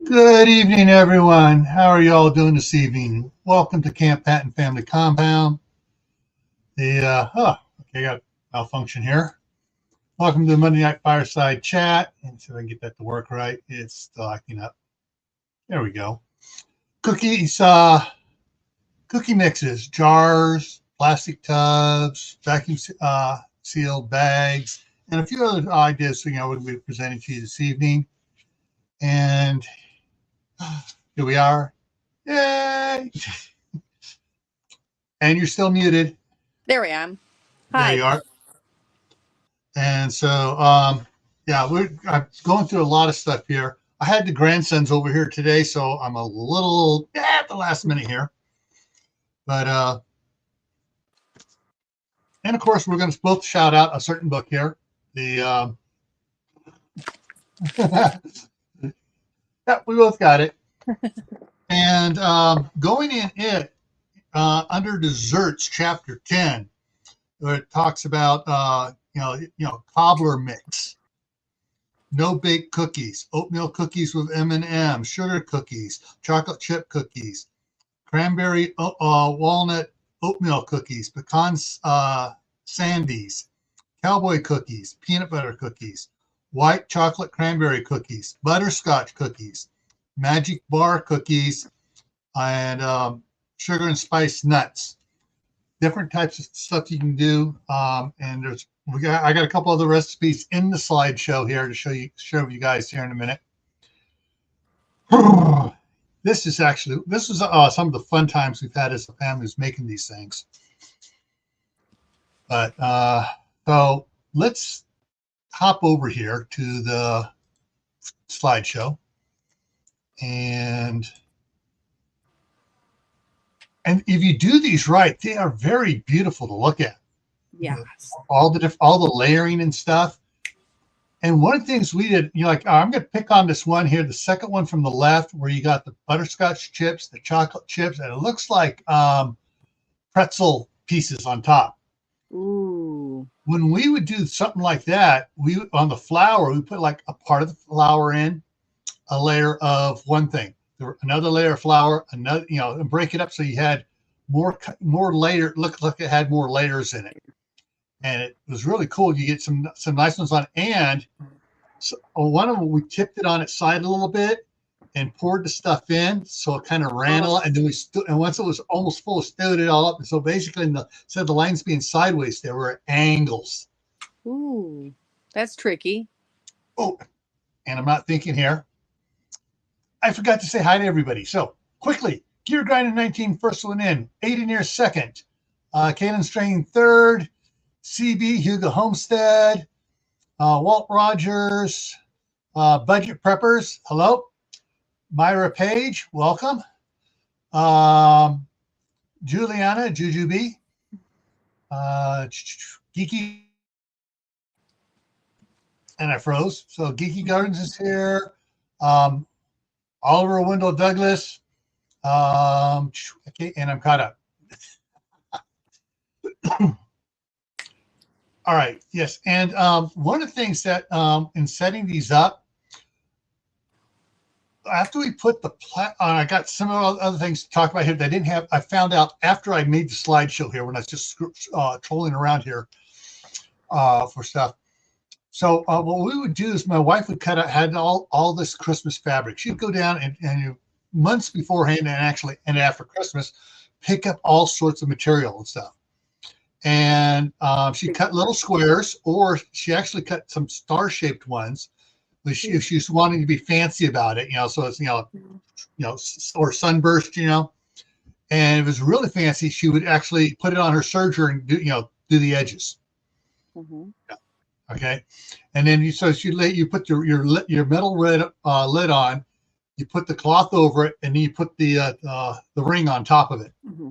Good evening, everyone. How are you all doing this evening? Welcome to Camppatton Family Compound. I got malfunction here. Welcome to the Monday Night Fireside Chat. And see if I can get that to work right. It's still acting up. There we go. Cookies, cookie mixes, jars, plastic tubs, vacuum sealed bags, and a few other ideas we'll be presenting to you this evening. And here we are. Yay! And you're still muted. There I am. Hi. There you are. And so, I'm going through a lot of stuff here. I had the grandsons over here today, so I'm a little at the last minute here. But, and of course, we're going to both shout out a certain book here. Yeah, we both got it. And going in it, under desserts, chapter 10, where it talks about cobbler mix, no bake cookies, oatmeal cookies with M&M, sugar cookies, chocolate chip cookies, cranberry walnut oatmeal cookies, pecan sandies, cowboy cookies, peanut butter cookies, white chocolate cranberry cookies, butterscotch cookies, magic bar cookies, and sugar and spice nuts. Different types of stuff you can do. And I got a couple other recipes in the slideshow here to show you guys here in a minute. This is some of the fun times we've had as a family is making these things. But so let's hop over here to the slideshow. And if you do these right, they are very beautiful to look at. Yes. All the layering and stuff. And one of the things we did, I'm going to pick on this one here, the second one from the left, where you got the butterscotch chips, the chocolate chips, and it looks like pretzel pieces on top. Ooh. When we would do something like that, on the flour, we put like a part of the flour in, a layer of one thing, another layer of flour, another, and break it up so you had more layer. Looked like it had more layers in it, and it was really cool. You get some nice ones on, and so one of them we tipped it on its side a little bit and poured the stuff in, so it kind of ran a lot. And then and once it was almost full, stowed it all up. And so basically, instead of the lines being sideways, there were angles. Ooh, that's tricky. Oh, and I'm not thinking here. I forgot to say hi to everybody. So quickly, Gear Grinder 19, first one in. Aiden second. Kaylin Strain third. CB, Hugo Homestead. Walt Rogers. Budget Preppers, hello. Myra Page, welcome. Juliana, Jujubee. Geeky. And I froze. So Geeky Gardens is here. Oliver Wendell Douglas. Okay, and I'm caught up. All right, yes. And one of the things that in setting these up, after we put the I got some other things to talk about here that I didn't have. I found out after I made the slideshow here when I was just trolling around here for stuff. So what we would do is my wife would had all this Christmas fabric. She'd go down and months beforehand and after Christmas, pick up all sorts of material and stuff. And she cut little squares, or she actually cut some star-shaped ones. If she's wanting to be fancy about it, so it's or sunburst, and it was really fancy. She would actually put it on her serger and do the edges. Mm-hmm. Yeah. Okay, and then you put your metal lid on, you put the cloth over it, and then you put the ring on top of it. Mm-hmm.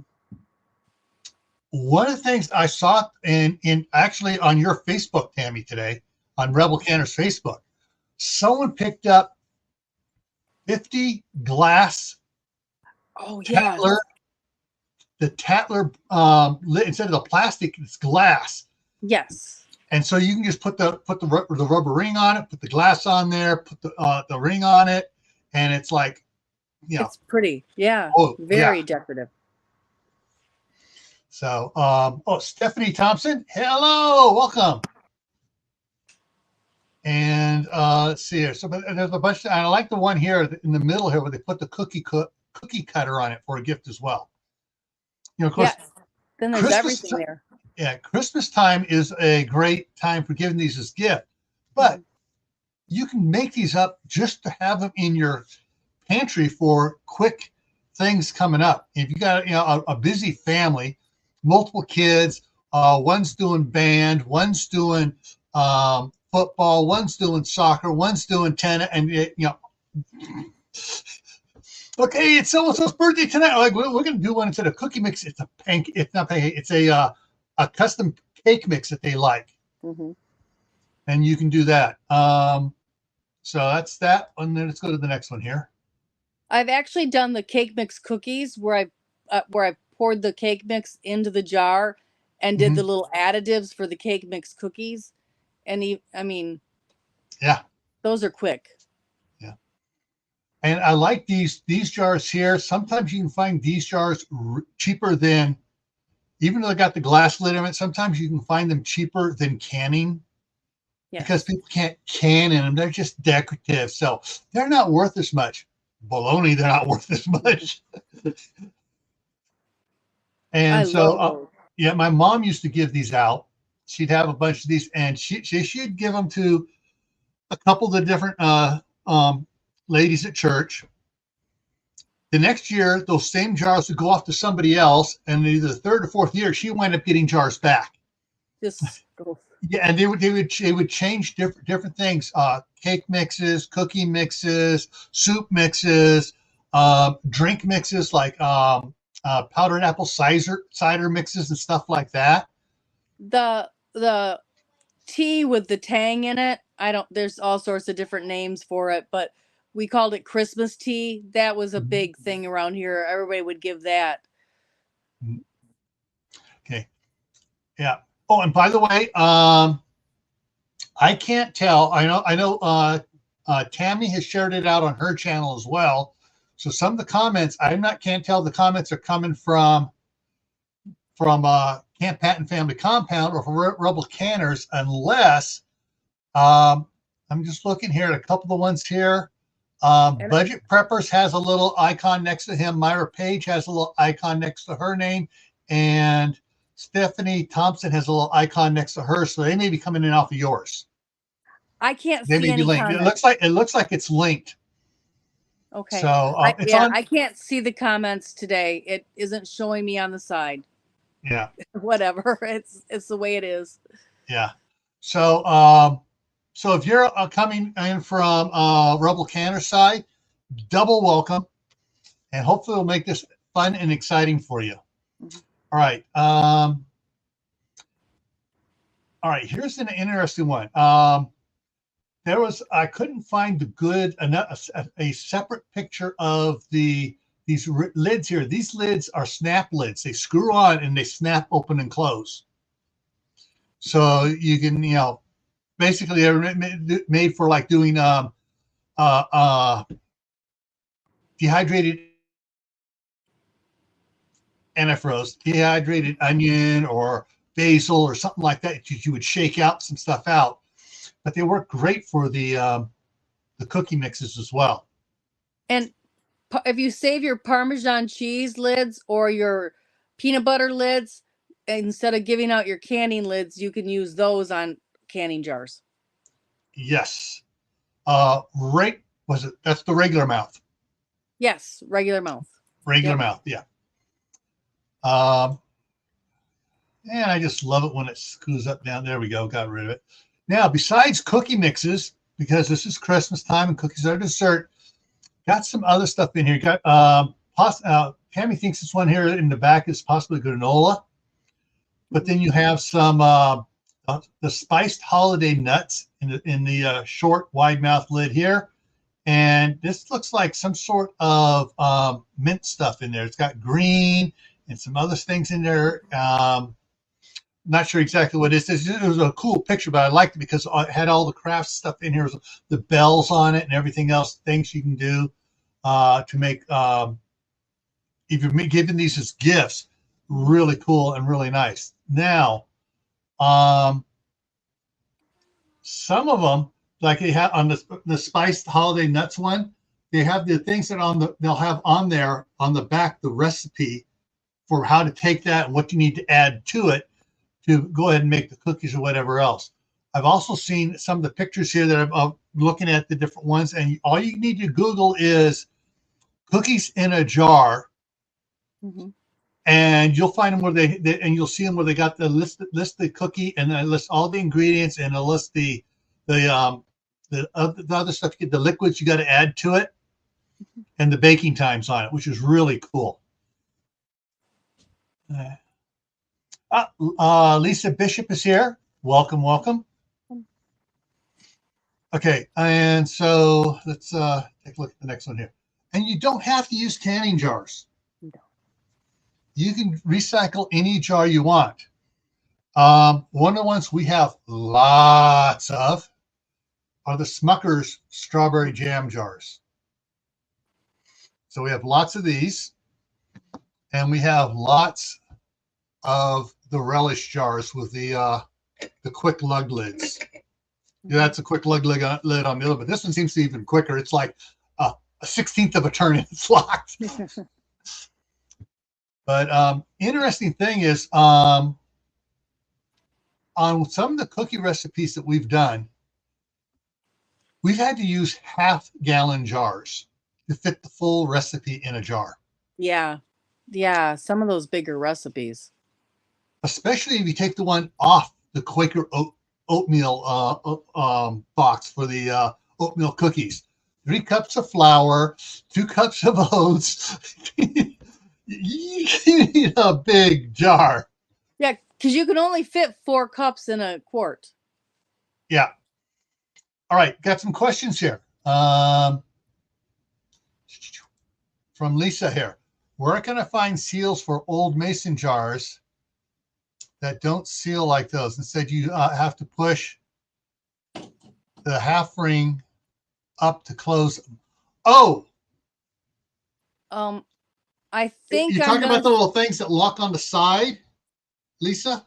One of the things I saw in actually on your Facebook, Tammy, today on Rebel Canner's Facebook, someone picked up 50 glass. Oh yeah. The Tatler lid, instead of the plastic, it's glass. Yes. And so you can just put the rubber ring on it, put the glass on there, put the ring on it, and it's like, It's pretty. Yeah. oh Very yeah. decorative. So, Stephanie Thompson, hello, welcome. And let's see here. So there's a bunch. I like the one here in the middle here where they put the cookie cutter on it for a gift as well. Of course, yes. Then there's Christmas everything there. Yeah, Christmas time is a great time for giving these as gift, but you can make these up just to have them in your pantry for quick things coming up. If you got a busy family, multiple kids, one's doing band, one's doing football, one's doing soccer, one's doing tennis, and okay, it's so-and-so's birthday tonight. Like we're going to do one instead of cookie mix. It's a pancake. It's not pancake. It's a custom cake mix that they like, and you can do that. So that's that. And then let's go to the next one here. I've actually done the cake mix cookies where I poured the cake mix into the jar and did the little additives for the cake mix cookies. And I mean, yeah, those are quick. Yeah. And I like these jars here. Sometimes you can find these jars cheaper than, even though they got the glass lid in it, sometimes you can find them cheaper than canning. Yes. Because people can't can in them. They're just decorative. So they're not worth as much. Baloney, they're not worth as much. And so, yeah, my mom used to give these out. She'd have a bunch of these, and she'd give them to a couple of the different ladies at church. The next year, those same jars would go off to somebody else, and either the third or fourth year, she wound up getting jars back. Yeah, and they would change different things: cake mixes, cookie mixes, soup mixes, drink mixes like powdered apple cider mixes and stuff like that. The tea with the tang in it. There's all sorts of different names for it, but we called it Christmas tea. That was a big thing around here. Everybody would give that. Okay. Yeah. Oh, and by the way, I can't tell. I know Tammy has shared it out on her channel as well. So some of the comments, can't tell the comments are coming from Camppatton Family Compound or from Rebel Canners, unless I'm just looking here at a couple of the ones here. Budget Preppers has a little icon next to him. Myra Page has a little icon next to her name, and Stephanie Thompson has a little icon next to her. So they may be coming in off of yours. I can't see any comments. It looks like it's linked. Okay. So I can't see the comments today. It isn't showing me on the side. Yeah. Whatever. It's the way it is. Yeah. So so if you're coming in from Rebel Canner side, double welcome, and hopefully we'll make this fun and exciting for you. All right. All right. Here's an interesting one. I couldn't find a separate picture of these lids here. These lids are snap lids. They screw on and they snap open and close. So you can, basically they're made for like doing dehydrated dehydrated onion or basil or something like that. You would shake out some stuff out. But they work great for the cookie mixes as well. And if you save your Parmesan cheese lids or your peanut butter lids, instead of giving out your canning lids, you can use those on canning jars. Yes. That's the regular mouth. Yes, regular mouth. Regular mouth, yeah. And I just love it when it screws up down. There we go. Got rid of it. Now, besides cookie mixes, because this is Christmas time and cookies are dessert, got some other stuff in here. Got Tammy thinks this one here in the back is possibly granola, but then you have some the spiced holiday nuts in the short wide mouth lid here, and this looks like some sort of mint stuff in there. It's got green and some other things in there. Not sure exactly what it is. It was a cool picture, but I liked it because it had all the craft stuff in here, the bells on it and everything else, things you can do. to make, if you're giving these as gifts, really cool and really nice. Now, some of them, like they have on the spiced holiday nuts one, they have the things that they'll have on there on the back, the recipe for how to take that and what you need to add to it to go ahead and make the cookies or whatever else. I've also seen some of the pictures here that I'm looking at the different ones, and all you need to Google is cookies in a jar, and you'll find them where and you'll see them where they got the list the cookie, and then list all the ingredients, and they'll list the other stuff, the liquids you got to add to it, and the baking times on it, which is really cool. Lisa Bishop is here. Welcome, welcome. Okay, and so let's take a look at the next one here. And you don't have to use canning jars. No. You can recycle any jar you want. One of the ones we have lots of are the Smucker's strawberry jam jars. So we have lots of these, and we have lots of the relish jars with the quick lug lids. Yeah, that's a quick lug lid on the other, but this one seems to be even quicker. It's like a 1/16 of a turn and it's locked. But interesting thing is, on some of the cookie recipes that we've done, we've had to use half-gallon jars to fit the full recipe in a jar. Yeah, some of those bigger recipes. Especially if you take the one off the Quaker oatmeal box for the oatmeal cookies. 3 cups of flour, 2 cups of oats. You need a big jar. Yeah, because you can only fit 4 cups in a quart. Yeah. All right, got some questions here. From Lisa here. Where can I find seals for old mason jars that don't seal like those? Instead, you have to push the half ring up to close them. Oh, I think you're talking about the little things that lock on the side, Lisa?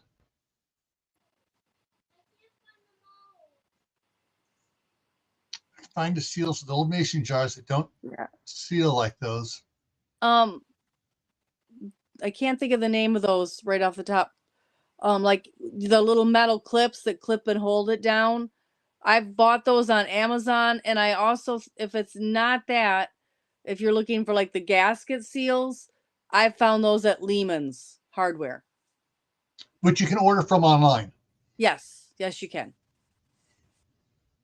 Find the seals for the old mason jars that don't seal like those. I can't think of the name of those right off the top. Like the little metal clips that clip and hold it down. I've bought those on Amazon, and I also, if it's not that, if you're looking for like the gasket seals, I found those at Lehman's Hardware. Which you can order from online. Yes, you can.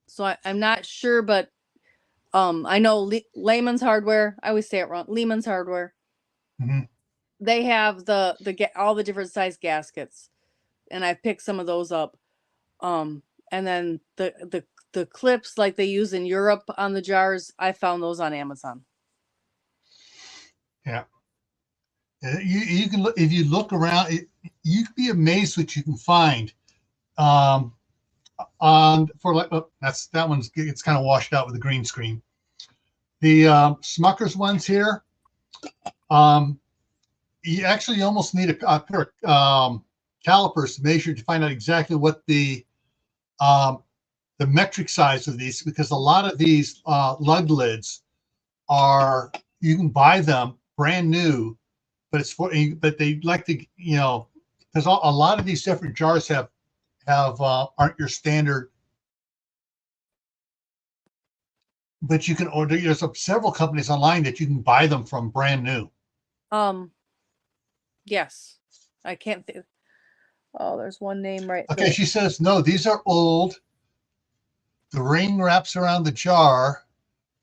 So I'm not sure, but I know Lehman's Hardware. I always say it wrong. Lehman's Hardware. Mm-hmm. They have all the different size gaskets, and I picked some of those up. And then the clips like they use in Europe on the jars, I found those on Amazon. Yeah. You can look, if you look around, you'd be amazed what you can find. That one's, it's kind of washed out with the green screen. The Smucker's ones here, you actually almost need a pair of calipers to measure to find out exactly what the metric size of these, because a lot of these lug lids you can buy them brand new, but they like to, because a lot of these different jars aren't your standard. But you can order. There's several companies online that you can buy them from brand new. Yes, I can't think. Oh, there's one name right Okay, there. she says no. These are old. The ring wraps around the jar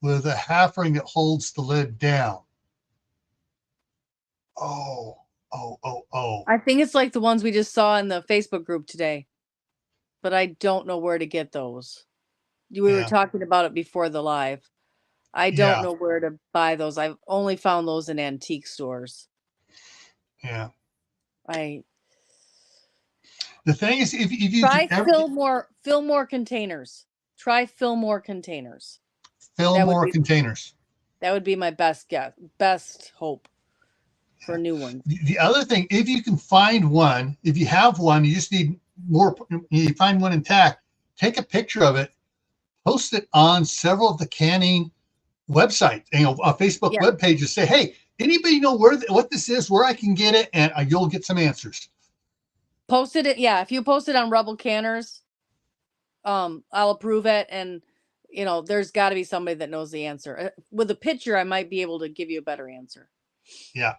with a half ring that holds the lid down. Oh. I think it's like the ones we just saw in the Facebook group today, but I don't know where to get those. We were talking about it before the live. I don't know where to buy those. I've only found those in antique stores. Yeah. The thing is, if you try fill more containers. Try fill more containers. Fill more containers. That would be my best guess, best hope for new ones. The other thing, if you can find one, if you have one, you just need more. You find one intact, take a picture of it, post it on several of the canning websites, Facebook web pages. Say, hey, anybody know what this is, where I can get it, and you'll get some answers. Post it, yeah. If you post it on Rebel Canners, I'll approve it, and there's got to be somebody that knows the answer. With a picture, I might be able to give you a better answer. Yeah.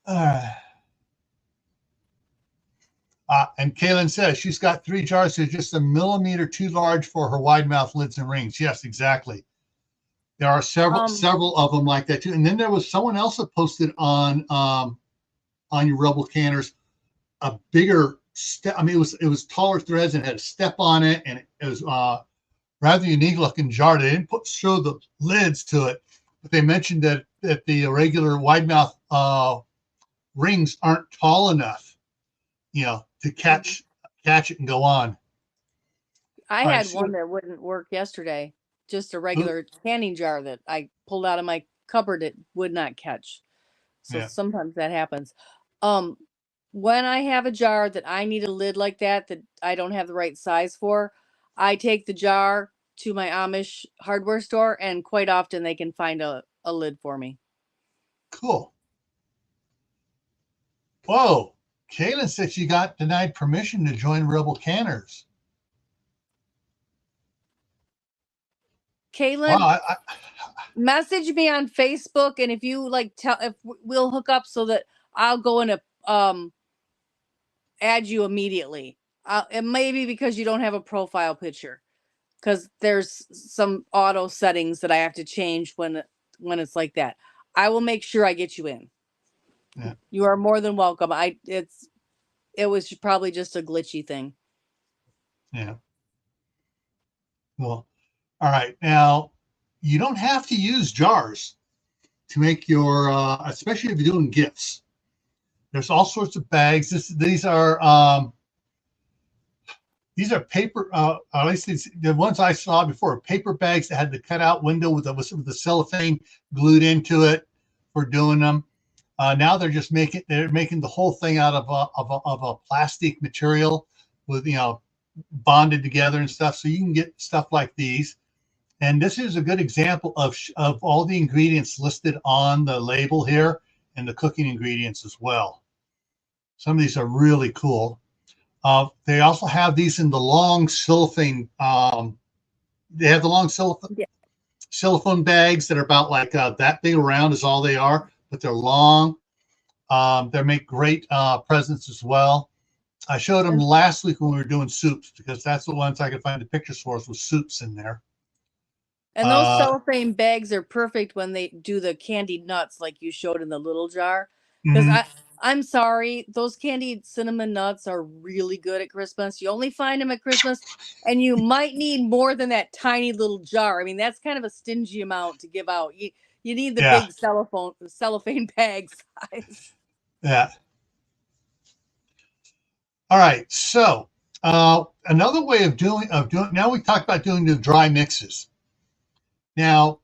And Kaylin says she's got 3 jars that are just a millimeter too large for her wide mouth lids and rings. Yes, exactly. There are several of them like that too. And then there was someone else that posted on your Rebel Canners a bigger step. I mean, it was taller threads and had a step on it, and it was rather unique looking jar. They didn't show the lids to it, but they mentioned that the regular wide mouth rings aren't tall enough, to catch it and go on. I had one that wouldn't work yesterday. Just a regular canning jar that I pulled out of my cupboard. It would not catch. So sometimes that happens. When I have a jar that I need a lid like that I don't have the right size for, I take the jar to my Amish hardware store, and quite often they can find a lid for me. Cool. Whoa. Kaylin said she got denied permission to join Rebel Canners. Kaylin, wow, message me on Facebook, and if you if we'll hook up so that I'll go in add you immediately. It may be because you don't have a profile picture, because there's some auto settings that I have to change when it's like that. I will make sure I get you in. Yeah. You are more than welcome. It was probably just a glitchy thing. Yeah. Well, all right. Now, you don't have to use jars to make your, especially if you're doing gifts. There's all sorts of bags. These are paper. At least the ones I saw before, paper bags that had the cutout window with the cellophane glued into it for doing them. Now they're making the whole thing out of a plastic material with bonded together and stuff. So you can get stuff like these. And this is a good example of all the ingredients listed on the label here, and the cooking ingredients as well. Some of these are really cool. They also have these in the long cellophane. They have the long cellophane bags that are about like that big around is all they are, but they're long. They make great presents as well. I showed them last week when we were doing soups, because that's the ones I could find the pictures for us with soups in there. And those cellophane bags are perfect when they do the candied nuts like you showed in the little jar. Because I'm sorry, those candied cinnamon nuts are really good at Christmas. You only find them at Christmas, and you might need more than that tiny little jar. I mean, that's kind of a stingy amount to give out. You need the big cellophane bag size. Yeah. All right. So another way of doing now, we talked about doing the dry mixes. Now,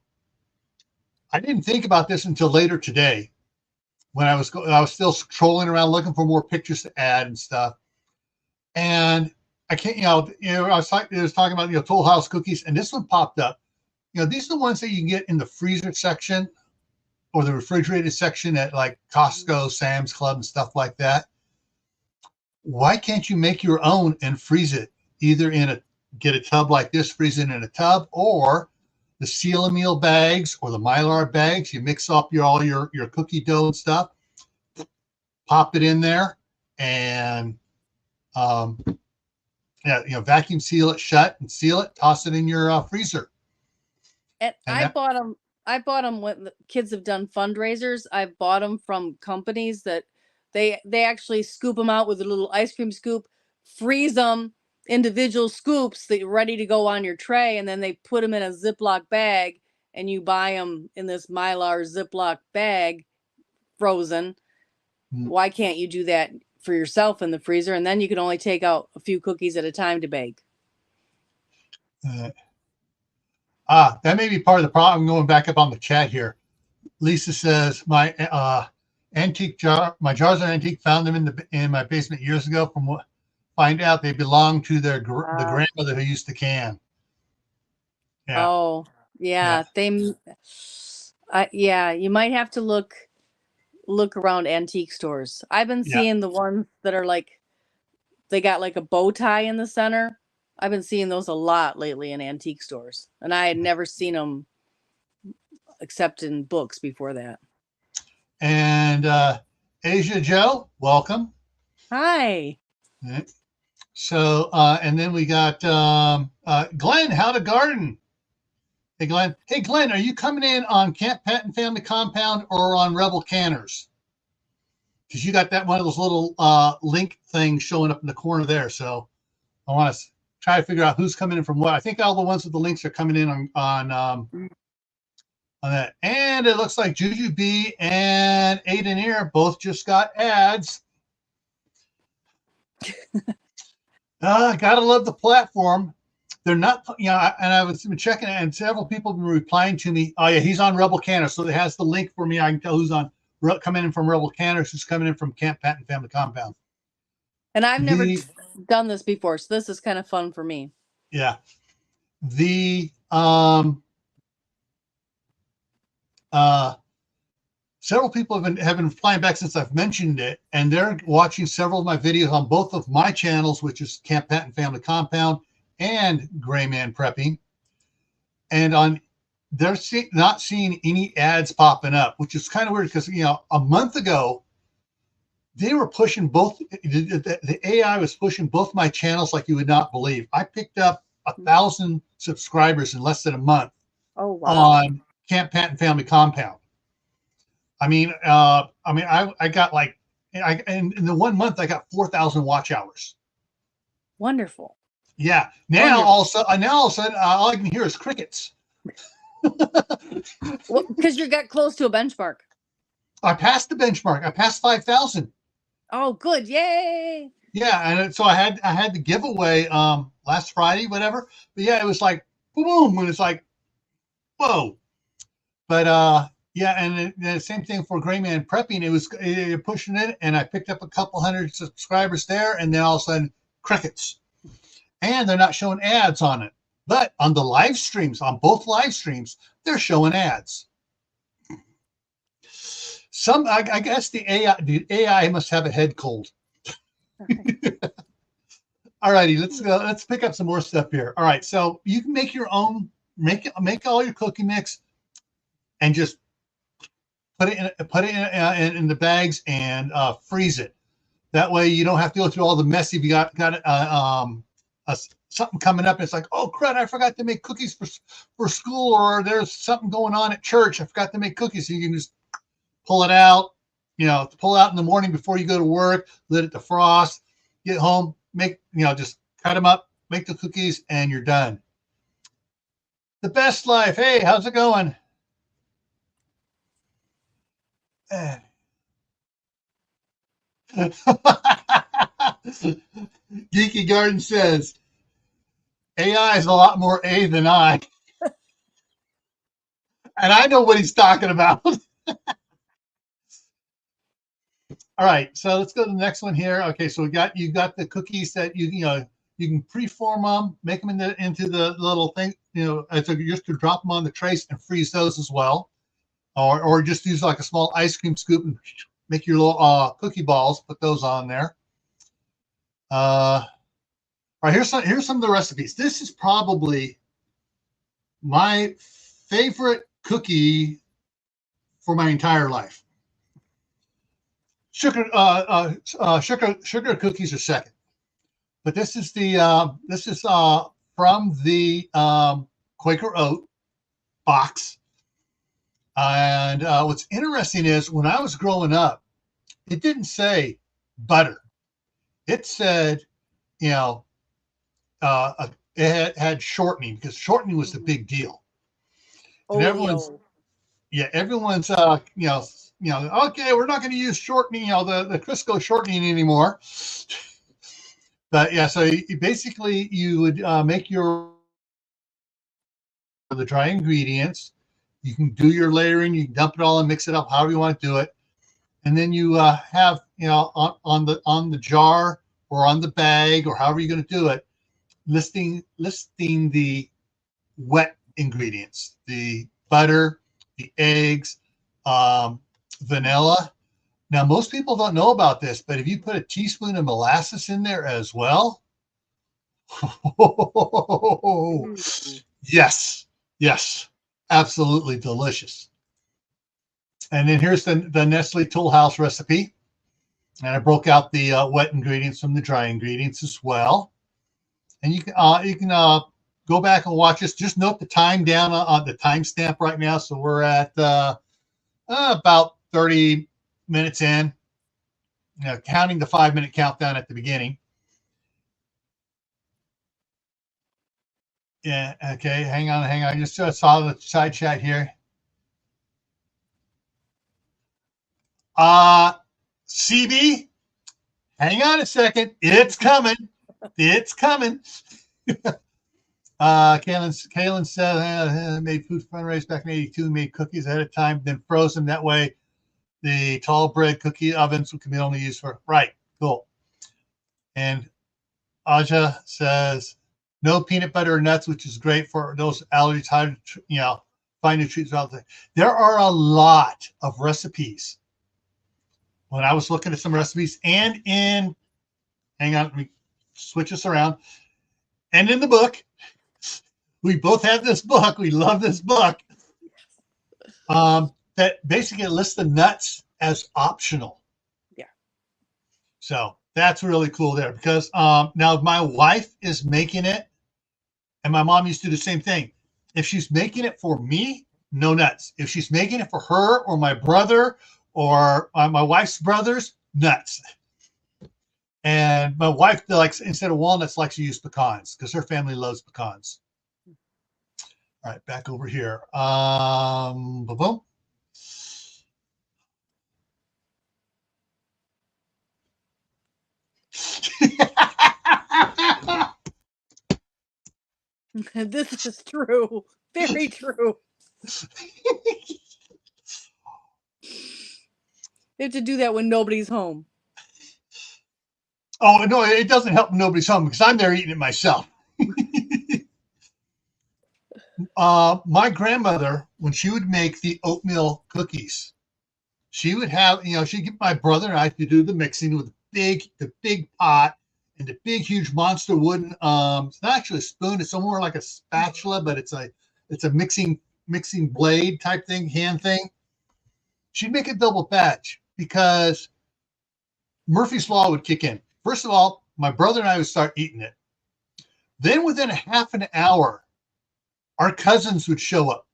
I didn't think about this until later today, when I was still trolling around looking for more pictures to add and stuff. And I can't, I was talking about Toll House cookies, and this one popped up. These are the ones that you can get in the freezer section or the refrigerated section at like Costco, Sam's Club, and stuff like that. Why can't you make your own and freeze it? Either get a tub like this, freeze it in a tub, or the seal meal bags or the Mylar bags. You mix up all your cookie dough and stuff, pop it in there, and vacuum seal it shut and seal it. Toss it in your freezer. And I bought them when the kids have done fundraisers. I've bought them from companies that they actually scoop them out with a little ice cream scoop, freeze them individual scoops that are ready to go on your tray, and then they put them in a Ziploc bag, and you buy them in this Mylar Ziploc bag, frozen. Why can't you do that for yourself in the freezer? And then you can only take out a few cookies at a time to bake. That may be part of the problem. I'm going back up on the chat here. Lisa says my antique jar, my jars are antique. Found them in my basement years ago. From what find out, they belong to the grandmother who used to can. Yeah. Oh, yeah. Yeah, you might have to look around antique stores. I've been seeing the ones that are like they got like a bow tie in the center. I've been seeing those a lot lately in antique stores, and I had never seen them except in books before that. And Asia Joe, welcome. Hi. Right. So, and then we got Glenn, how to garden. Hey, Glenn. Hey, Glenn, are you coming in on Camppatton Family Compound or on Rebel Canners? Because you got that one of those little link things showing up in the corner there. So I want to try to figure out who's coming in from what. I think all the ones with the links are coming in on that. And it looks like Juju B and Aiden Ear both just got ads. Gotta love the platform. They're not, and I was checking it, and several people have been replying to me. Oh yeah, he's on Rebel Canner, so it has the link for me. I can tell who's coming in from Rebel Canner, who's coming in from Camppatton Family Compound. And I've never done this before, so this is kind of fun for me. Yeah. Several people have been flying back since I've mentioned it, and they're watching several of my videos on both of my channels, which is Camppatton Family Compound and Gray Man Prepping, and they're not seeing any ads popping up, which is kind of weird because a month ago they were pushing both. The AI was pushing both my channels like you would not believe. I picked up 1,000 subscribers in less than a month. Oh wow! On Camppatton Family Compound. I got like, in the 1 month I got 4,000 watch hours. Wonderful. Yeah. Now all of a sudden, all I can hear is crickets. Well, because you got close to a benchmark. I passed the benchmark. I passed 5,000. Oh, good! Yay! Yeah, and so I had the giveaway last Friday, whatever. But yeah, it was like boom, and it's like whoa. But yeah, and the same thing for Gray Man Prepping. It was pushing it, and I picked up a couple hundred subscribers there, and then all of a sudden crickets. And they're not showing ads on it. But on the live streams, on both live streams, they're showing ads. I guess the AI must have a head cold. All righty, let's pick up some more stuff here. All right, so you can make your own, make all your cookie mix, and just put it in the bags and freeze it. That way you don't have to go through all the mess if you got something coming up and it's like, oh crud, I forgot to make cookies for school, or there's something going on at church, I forgot to make cookies. So you can just pull it out, pull it out in the morning before you go to work, let it defrost, get home, just cut them up, make the cookies, and you're done. The Best Life. Hey, how's it going? Geeky Garden says AI is a lot more A than I. And I know what he's talking about. All right, so let's go to the next one here. Okay, so you got the cookies that you can preform them, make them into the little thing, so just to drop them on the trays and freeze those as well, or just use like a small ice cream scoop and make your little cookie balls. Put those on there. All right, here's some of the recipes. This is probably my favorite cookie for my entire life. Sugar cookies are second, but this is from the Quaker Oat box. And what's interesting is when I was growing up, it didn't say butter. It said, it had shortening, because shortening was the big deal. And everyone's okay, we're not going to use shortening, the Crisco shortening anymore. But yeah, so basically you would make your the dry ingredients. You can do your layering. You can dump it all and mix it up however you want to do it. And then you have, on the jar or on the bag or however you're going to do it, listing the wet ingredients, the butter, the eggs, vanilla. Now, most people don't know about this, but if you put a teaspoon of molasses in there as well, yes, absolutely delicious. And then here's the Nestle Tool House recipe. And I broke out the wet ingredients from the dry ingredients as well. And you can go back and watch this. Just note the time down on the timestamp right now. So we're at about 30 minutes in, counting the 5-minute countdown at the beginning. Yeah, okay, hang on. I just saw the side chat here. CB, hang on a second. It's coming. Kaylin said, made food fundraise back in 82, made cookies ahead of time, then froze them. That way the tall bread cookie ovens can be only used for, right, cool. And Aja says, no peanut butter or nuts, which is great for those allergies, fine nutrients. There are a lot of recipes. When I was looking at some recipes and hang on, let me switch this around. And in the book, we both have this book. We love this book. That basically lists the nuts as optional. Yeah. So that's really cool there because now my wife is making it, and my mom used to do the same thing. If she's making it for me, no nuts. If she's making it for her or my brother or my wife's brothers, nuts. And my wife likes, instead of walnuts, likes to use pecans because her family loves pecans. All right, back over here. Boom. This is true. Very true. You have to do that when nobody's home. Oh, no, it doesn't help when nobody's home because I'm there eating it myself. My grandmother, when she would make the oatmeal cookies, she would have, she'd get my brother and I to do the mixing with the big pot and the big, huge monster wooden, it's not actually a spoon, it's more like a spatula, but it's a mixing blade type thing, hand thing. She'd make a double batch because Murphy's Law would kick in. First of all, my brother and I would start eating it. Then within a half an hour, our cousins would show up.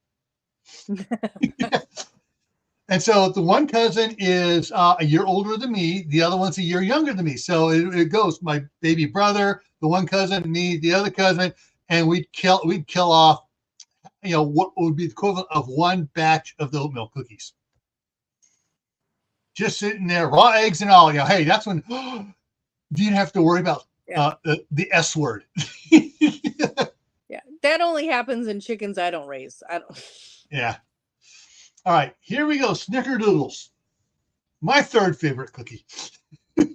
And so the one cousin is a year older than me. The other one's a year younger than me. So it goes my baby brother, the one cousin, me, the other cousin, and we'd kill off, what would be the equivalent of one batch of the oatmeal cookies. Just sitting there, raw eggs and all. Hey, that's when you didn't have to worry about the S word. Yeah, that only happens in chickens I don't raise. Yeah. All right, here we go. Snickerdoodles. My third favorite cookie. This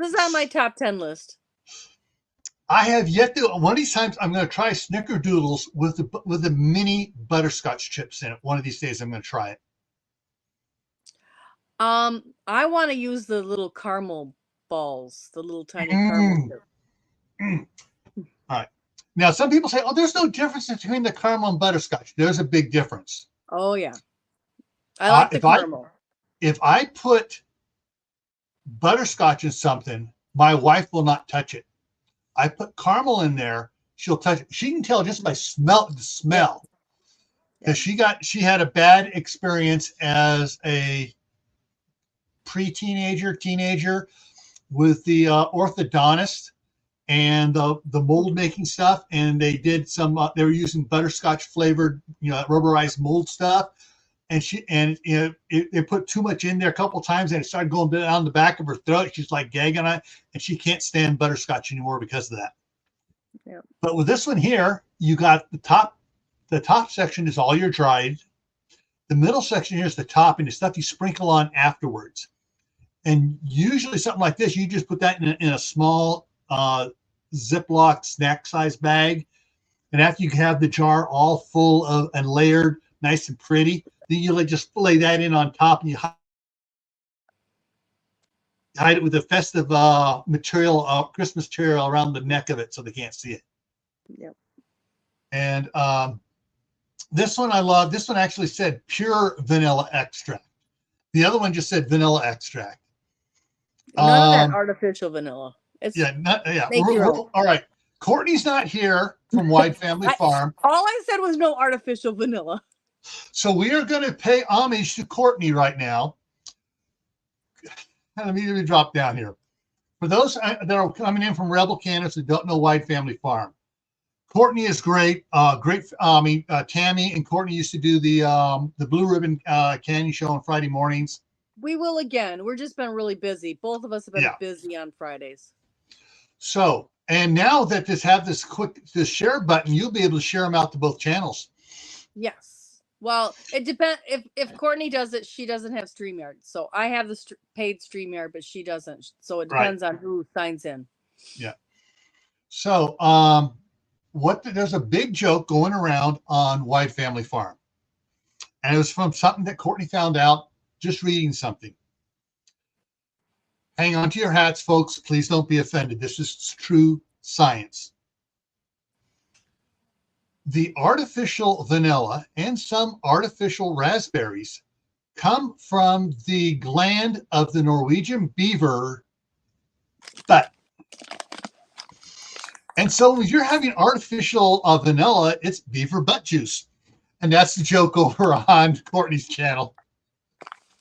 is on my top 10 list. I have yet to. One of these times, I'm going to try Snickerdoodles with the mini butterscotch chips in it. One of these days, I'm going to try it. I want to use the little caramel balls, the little tiny caramel. All right. Now, some people say, "Oh, there's no difference between the caramel and butterscotch." There's a big difference. Oh yeah. I like the caramel. If I put butterscotch in something, my wife will not touch it. I put caramel in there, she'll touch it. She can tell just by the smell. Because she had a bad experience as a teenager with the orthodontist and the mold making stuff, and they did some they were using butterscotch flavored rubberized mold stuff. And it put too much in there a couple of times, and it started going down the back of her throat. She's like gagging on it, and she can't stand butterscotch anymore because of that. Yeah. But with this one here, you got the top the top section is all your dried. The middle section here is the top and the stuff you sprinkle on afterwards. And usually something like this, you just put that in a small Ziploc snack size bag. And after you have the jar all full of and layered, nice and pretty, then you just lay that in on top and you hide it with a festive material, Christmas material around the neck of it so they can't see it. Yep. And this one I love. This one actually said pure vanilla extract. The other one just said vanilla extract. None of that artificial vanilla. It's all right. Courtney's not here from Wide Family Farm. All I said was no artificial vanilla. So we are going to pay homage to Courtney right now. Let me drop down here. For those that are coming in from Rebel Canvas who don't know Wide Family Farm, Courtney is great. Tammy and Courtney used to do the Blue Ribbon Candy Show on Friday mornings. We will again. We're just been really busy. Both of us have been busy on Fridays. So, and now that this share button, you'll be able to share them out to both channels. Yes. Well, it depends. If Courtney does it, she doesn't have StreamYard. So I have the paid StreamYard, but she doesn't. So it depends on who signs in. Yeah. So, there's a big joke going around on Wide Family Farm. And it was from something that Courtney found out just reading something. Hang on to your hats, folks. Please don't be offended. This is true science. The artificial vanilla and some artificial raspberries come from the gland of the Norwegian beaver butt. And so when you're having artificial vanilla, it's beaver butt juice. And that's the joke over on Courtney's channel.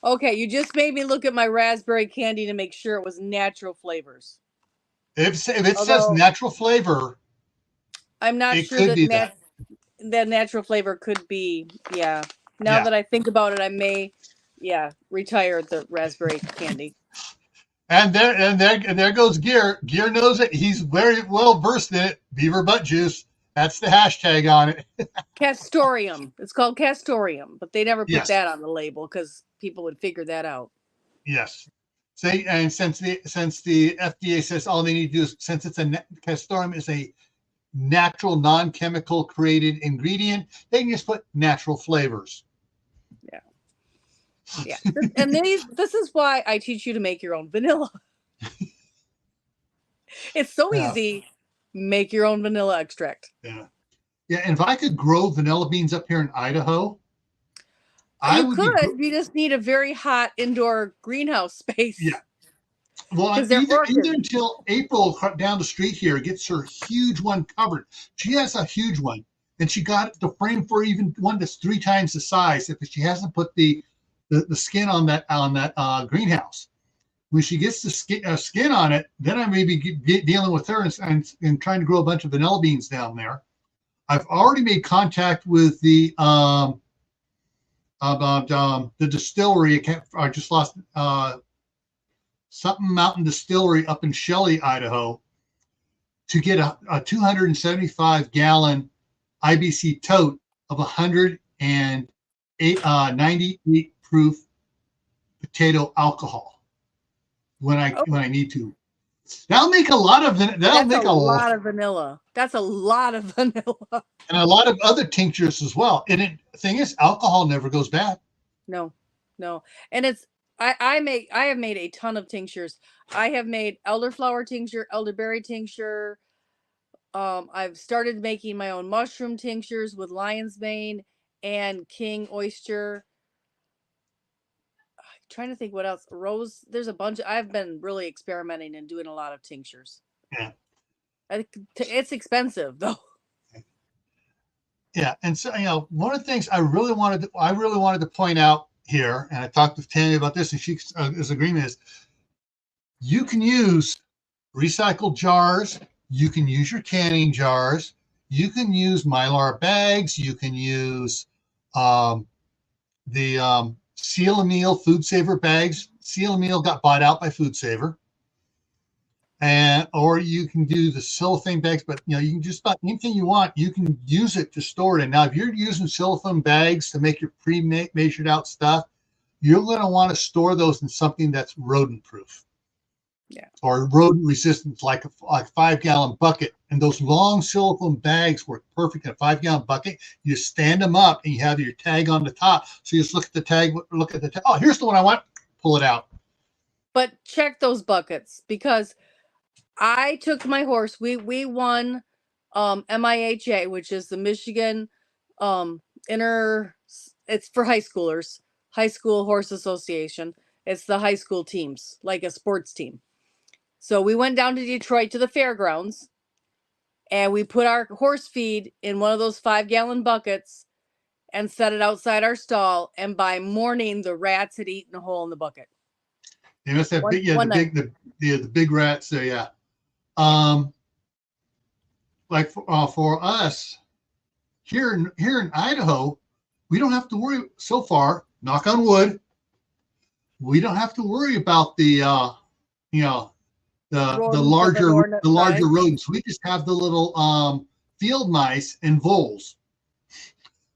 Okay, you just made me look at my raspberry candy to make sure it was natural flavors. If it says natural flavor, I'm not sure that natural flavor could be, Now that I think about it, I may, retire the raspberry candy. And there goes Gear. Gear knows it. He's very well versed in it. Beaver butt juice. That's the hashtag on it. Castorium. It's called Castorium, but they never put that on the label because people would figure that out. Yes. See, and since the FDA says all they need to do is, since Castorium is a natural, non-chemical created ingredient, they can just put natural flavors. Yeah. And this is why I teach you to make your own vanilla. It's so easy. Make your own vanilla extract. Yeah. And if I could grow vanilla beans up here in Idaho, you just need a very hot indoor greenhouse space. Yeah. Well, either until April down the street here gets her huge one covered. She has a huge one, and she got the frame for even one that's 3 times the size. If she hasn't put the skin on that greenhouse, when she gets the skin on it, then I may be dealing with her and trying to grow a bunch of vanilla beans down there. I've already made contact with the distillery. I just lost something Mountain Distillery up in Shelley, Idaho, to get a 275-gallon IBC tote of 198 proof potato alcohol when I need to. That'll make a lot of lot of vanilla. That's a lot of vanilla. And a lot of other tinctures as well. And the thing is, alcohol never goes bad. No. And it's I have made a ton of tinctures. I have made elderflower tincture, elderberry tincture. I've started making my own mushroom tinctures with lion's mane and king oyster. I'm trying to think what else. Rose. There's a bunch. I've been really experimenting and doing a lot of tinctures. Yeah. It's expensive though. Yeah, and so one of the things I really wanted to point out here, and I talked with Tammy about this, and she's agreement is, you can use recycled jars, you can use your canning jars, you can use Mylar bags, you can use the Seal a Meal Food Saver bags. Seal a Meal got bought out by Food Saver. and or you can do the cellophane bags, but you know, you can just about anything you want, you can use it to store it in. Now, if you're using cellophane bags to make your pre-measured out stuff, you're going to want to store those in something that's rodent proof. Yeah. Or rodent resistant, like a 5-gallon bucket. And those long silicone bags work perfect in a 5-gallon bucket. You stand them up and you have your tag on the top. So you just look at the tag, look at the tag. Oh, here's the one I want. Pull it out. But check those buckets, because I took my horse. We won MIHA, which is the Michigan it's for high schoolers, High School Horse Association. It's the high school teams, like a sports team. So we went down to Detroit to the fairgrounds, and we put our horse feed in one of those 5-gallon buckets and set it outside our stall. And by morning, the rats had eaten a hole in the bucket. They must have big, yeah, the big rats there, yeah. Like for us here in Idaho, we don't have to worry so far. Knock on wood. We don't have to worry about the the larger rodents. We just have the little field mice and voles.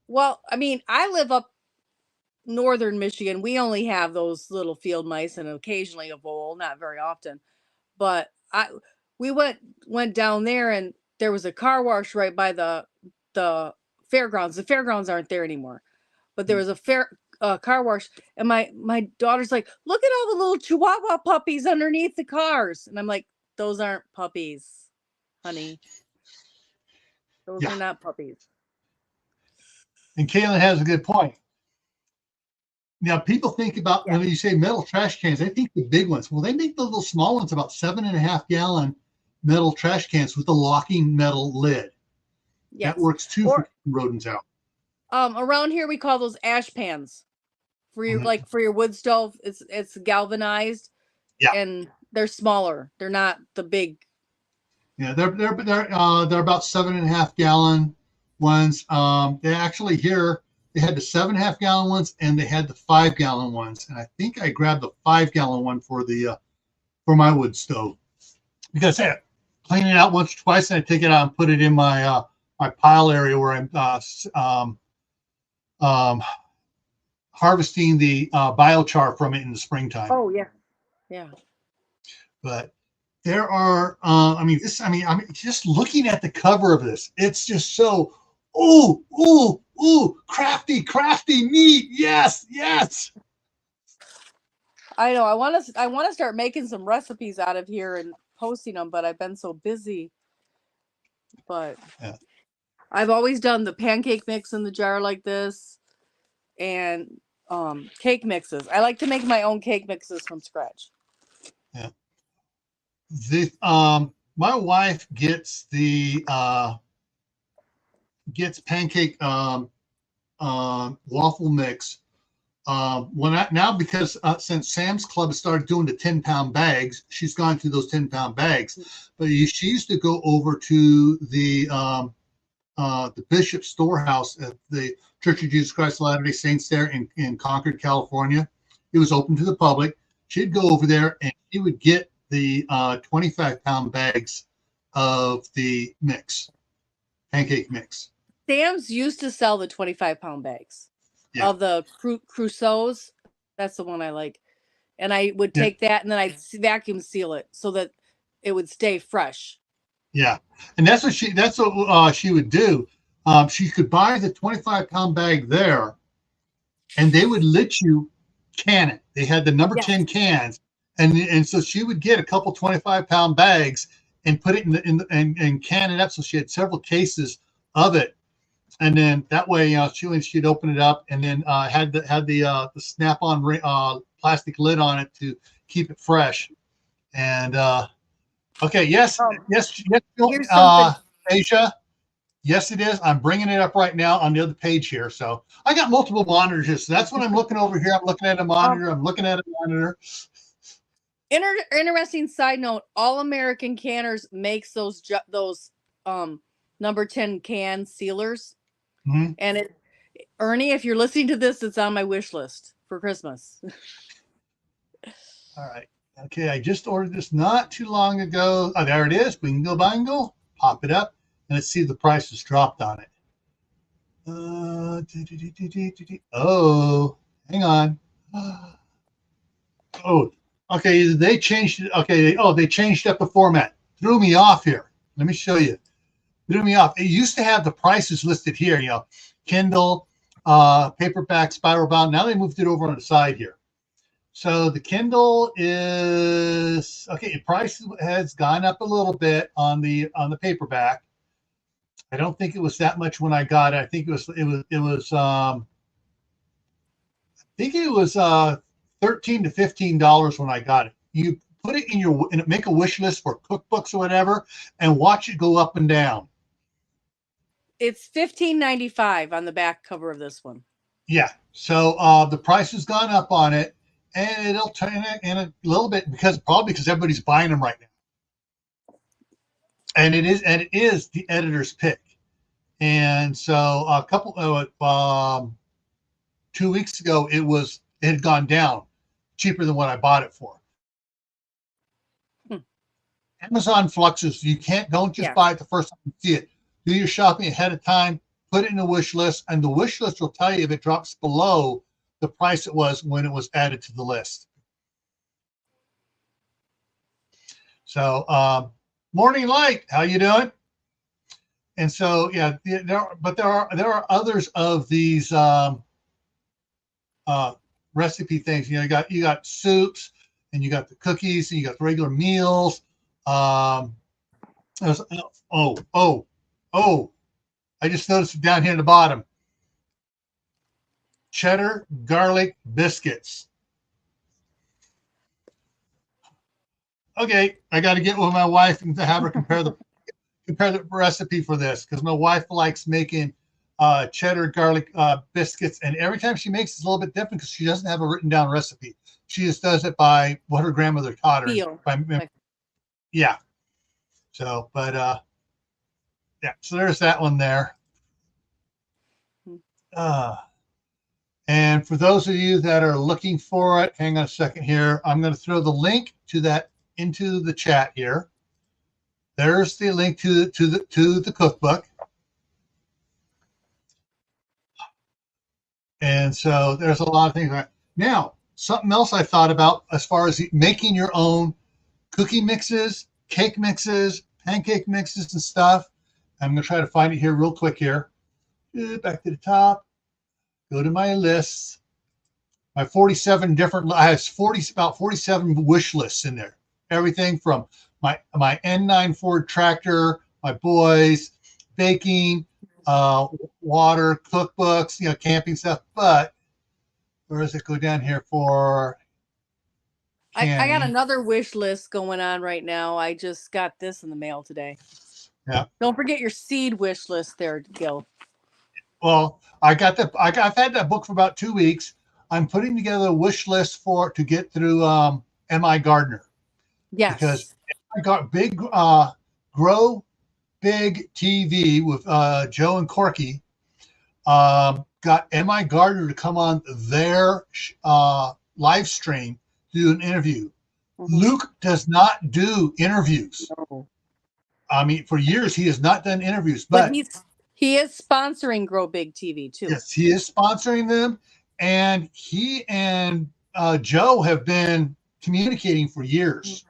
Well, I mean, I live up northern Michigan. We only have those little field mice and occasionally a vole, not very often. But we went down there, and there was a car wash right by the fairgrounds. The fairgrounds aren't there anymore, but there was a car wash, and my daughter's like, "Look at all the little Chihuahua puppies underneath the cars," and I'm like, "Those aren't puppies, honey. Those are not puppies." And Kaylin has a good point. Now, people think about when you say metal trash cans, they think the big ones. Well, they make the little small ones about 7.5-gallon metal trash cans with a locking metal lid. Yes. That works too for rodents out. Around here we call those ash pans for your for your wood stove. It's galvanized, and they're smaller. They're not the big. Yeah, they're about 7.5-gallon ones. They actually here they had the 7.5-gallon ones and they had the 5-gallon ones, and I think I grabbed the 5-gallon one for my wood stove because I clean it out once or twice and I take it out and put it in my my pile area where I'm harvesting the biochar from it in the springtime. Oh yeah. But there are I'm just looking at the cover of this, it's just so crafty meat. Yes. I know. I want to start making some recipes out of here and posting them, but I've been so busy. But I've always done the pancake mix in the jar like this, and cake mixes. I like to make my own cake mixes from scratch. Yeah. My wife gets pancake waffle mix because since Sam's Club started doing the 10-pound bags, she's gone through those 10-pound bags. But she used to go over to the Bishop Storehouse at the Church of Jesus Christ of Latter-day Saints there in Concord, California. It was open to the public. She'd go over there and she would get the 25-pound bags of the pancake mix. Sam's used to sell the 25-pound bags of the Crusoes. That's the one I like. And I would take that and then I'd vacuum seal it so that it would stay fresh. Yeah. And that's what she would do. She could buy the 25-pound bag there and they would let you can it. They had the number 10 cans. And so she would get a couple 25-pound bags and put it and can it up. So she had several cases of it. And then that way, she'd open it up and then had the snap-on plastic lid on it to keep it fresh. And yes, Asia. Yes, it is. I'm bringing it up right now on the other page here. So I got multiple monitors here. So that's what I'm looking over here. I'm looking at a monitor. I'm looking at a monitor. Interesting side note: All American Canners makes those number 10 can sealers. Mm-hmm. And Ernie, if you're listening to this, it's on my wish list for Christmas. All right. Okay, I just ordered this not too long ago. Oh, there it is. Bingo bango. Pop it up, and let's see if the price has dropped on it. Oh, hang on. Oh, okay. They changed it. Okay. Oh, they changed up the format. Threw me off here. Let me show you. Threw me off. It used to have the prices listed here. You know, Kindle, paperback, spiral bound. Now they moved it over on the side here. So the Kindle is okay. The price has gone up a little bit on the paperback. I don't think it was that much when I got it. I think I think it was $13 to $15 when I got it. You put it in your and make a wish list for cookbooks or whatever, and watch it go up and down. It's $15.95 on the back cover of this one. Yeah. So the price has gone up on it, and it'll turn it in a little bit because everybody's buying them right now. And it is the editor's pick. And so a couple 2 weeks ago, it had gone down cheaper than what I bought it for. Amazon fluxes. Don't just buy it the first time you see it. Do your shopping ahead of time, put it in a wish list, and the wish list will tell you if it drops below the price it was when it was added to the list. So, Morning Light, how you doing? And so, yeah, there are others of these recipe things. You know, you got soups, and you got the cookies, and you got the regular meals. I just noticed it down here in the bottom. Cheddar garlic biscuits. Okay, I got to get with my wife and to have her compare the recipe for this, because my wife likes making cheddar garlic biscuits, and every time she makes it's a little bit different because she doesn't have a written down recipe. She just does it by what her grandmother taught her. Yeah. So, but yeah. So there's that one there. And for those of you that are looking for it, hang on a second here. I'm going to throw the link to that into the chat here. There's the link to the cookbook. And so there's a lot of things. Now, something else I thought about as far as making your own cookie mixes, cake mixes, pancake mixes and stuff. I'm going to try to find it here real quick here. Back to the top. Go to my lists. My 47 different, I have about 47 wish lists in there. Everything from my N9 Ford tractor, my boys, baking, water, cookbooks, you know, camping stuff. But where does it go down here for? I got another wish list going on right now. I just got this in the mail today. Yeah. Don't forget your seed wish list there, Gil. Well, I've had that book for about 2 weeks. I'm putting together a wish list to get through MI Gardener. Yes. Because I got Grow Big TV with Joe and Corky. Got MI Gardener to come on their live stream to do an interview. Mm-hmm. Luke does not do interviews. No. I mean, for years he has not done interviews, but he is sponsoring Grow Big TV too. Yes, he is sponsoring them, and he and Joe have been communicating for years.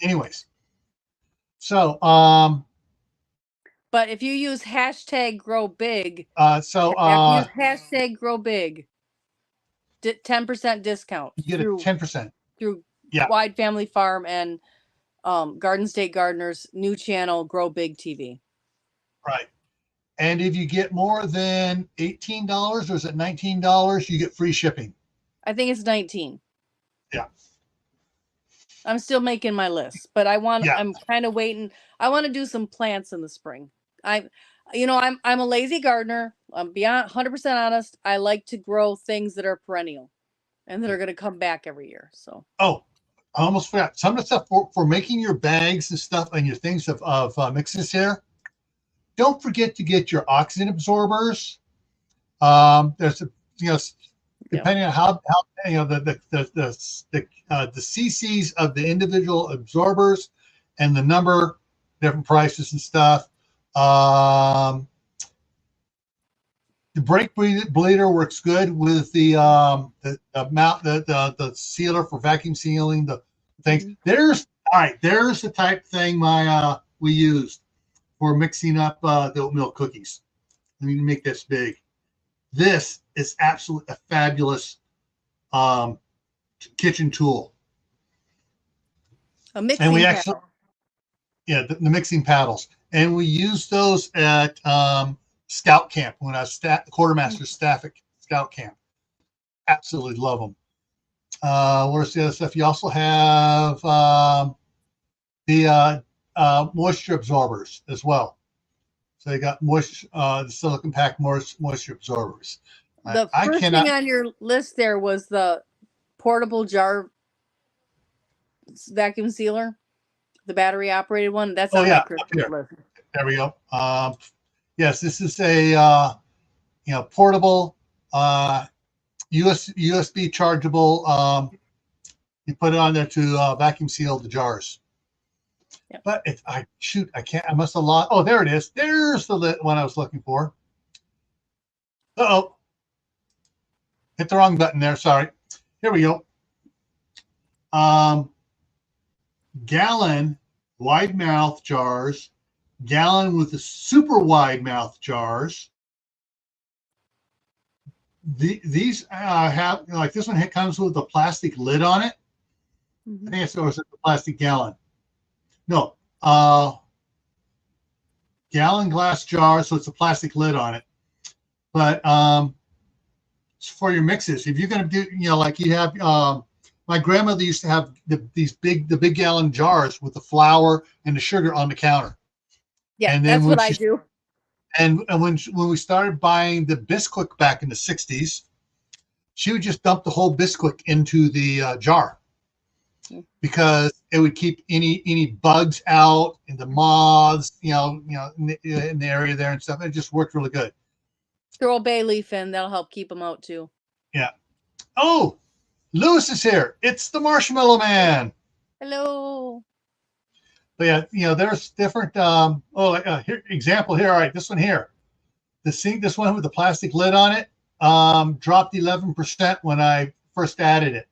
Anyways, so but if you use hashtag Grow Big, hashtag Grow Big, 10% discount. You get a 10% through Wide Family Farm and Garden State Gardeners' new channel, Grow Big TV. Right. And if you get more than $18, or is it $19, you get free shipping. I think it's $19. Yeah. I'm still making my list, but I'm kind of waiting. I want to do some plants in the spring. I'm a lazy gardener. I'm beyond 100% honest. I like to grow things that are perennial and that are going to come back every year. So. Oh, I almost forgot. Some of the stuff for making your bags and stuff and your things of mixes here. Don't forget to get your oxygen absorbers. There's depending on how the cc's of the individual absorbers and the number, different prices and stuff. The brake bleeder works good with the sealer for vacuum sealing the things. There's the type thing we used for mixing up the oatmeal cookies. Let me make this big. This is absolutely a fabulous kitchen tool. A mixing paddle. The mixing paddles, and we used those at Scout Camp when I was quartermaster staff at Scout Camp. Absolutely love them. Where's the other stuff? You also have the moisture absorbers as well. So you got the silicone pack moisture absorbers. The first thing on your list there was the portable jar vacuum sealer, the battery operated one. That's on my Christmas list. There we go. Yes, this is a portable USB chargeable. You put it on there to vacuum seal the jars. Yep. But I can't. I must have lost. Oh, there it is. There's the one I was looking for. Uh-oh. Hit the wrong button there. Sorry. Here we go. Gallon wide mouth jars. Gallon with the super wide mouth jars. These have, like this one comes with a plastic lid on it. I think it's a plastic gallon. No, gallon glass jar, so it's a plastic lid on it. But it's for your mixes. If you're going to do, like you have, my grandmother used to have the big gallon jars with the flour and the sugar on the counter. Yeah, and then that's what I do. And when we started buying the Bisquick back in the 60s, she would just dump the whole Bisquick into the jar because it would keep any bugs out and the moths, in the area there and stuff. It just worked really good. Throw a bay leaf in; that'll help keep them out too. Yeah. Oh, Lewis is here. It's the Marshmallow Man. Hello. But yeah, there's different. Here example here. All right, this one here. This one with the plastic lid on it dropped 11% when I first added it.